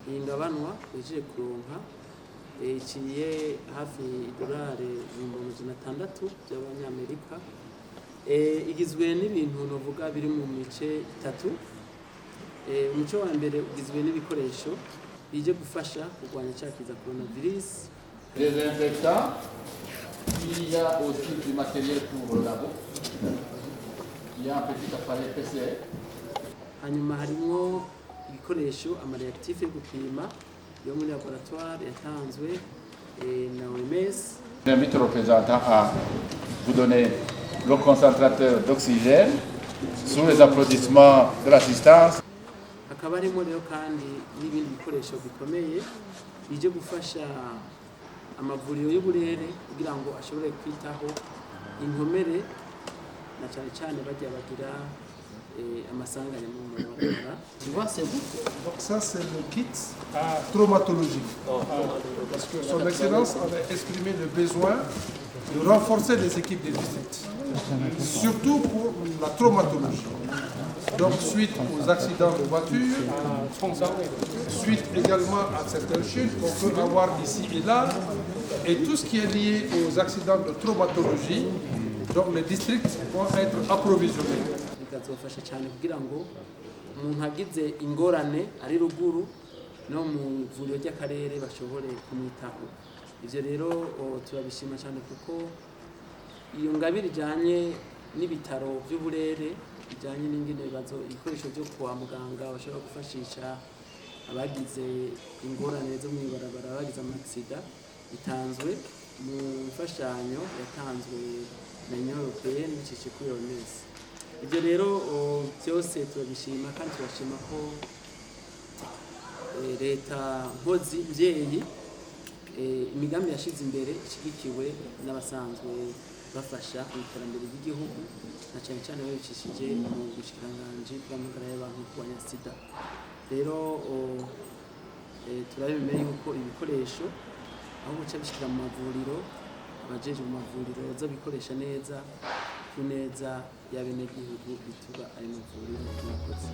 iyi ngabanwa ije kuronka iciye hafi $600 by'abanyamerika, igizwe n'ibintu novuga biri mu mice itatu. Umuco wa mbere ugizwe n'ibikoresho bije gufasha kurwanya cyakiza coronavirus, les infectants. Il y a aussi du matériel pour le labo. Il y a un petit appareil PCR. hanyuma harimo ibikoresho amareactif yo gupima yo muri laboratoire yatanzwe na OMS. J'invite le représentant à vous donner le concentrateur d'oxygène sous les applaudissements de l'assistance. Hakaba harimo rero kandi n'ibindi bikoresho bikomeye bije gufasha amavuriro y'uburere kugira ngo ashobore kwitaho inkomere na cyane bajya bagira amasanganya mu mabara. Tu vois, c'est vous. Donc ça, c'est le kit traumatologique. Parce que son Excellence avait exprimé le besoin de renforcer les équipes des districts, surtout pour la traumatologie. Donc suite aux accidents de voiture, suite également à certaines chutes qu'on peut avoir ici et là, et tout ce qui est lié aux accidents de traumatologie, donc les districts vont être approvisionnés. Bikazofasha cyane kugira ngo umuntu agize ingorane ari ruguru no mu vuriro ry'akarere bashobore kumwitaho. Ivyo rero turabishima cyane kuko iyo ngabire ijanye n'ibitaro by'uburere bijanye n'ingene bibazo ibikoresho byo kwa muganga bashobora gufashisha abagize ingorane zo mwibarabara bagize amaksida bitanzwe mu mfashanyo yatanzwe na Union Européenne cece kuri OMS. Ibyo rero byose turabishima kandi turashima ko leta nkozi mvyeyi imigambi yashize imbere ishigikiwe n'abasanzwe bafasha iterambere ry'igihugu na cyane babicishije mu bushikiranganji bw'amagara y'abantu kurwanya sida. Rero turabemeye yuko ibikoresho aho guca bishikira mu mavuriro, abajeje mu mavuriro baza bikoresha neza ku neza y'abenegihugu bituba ari mu mavuriro y'abakozi.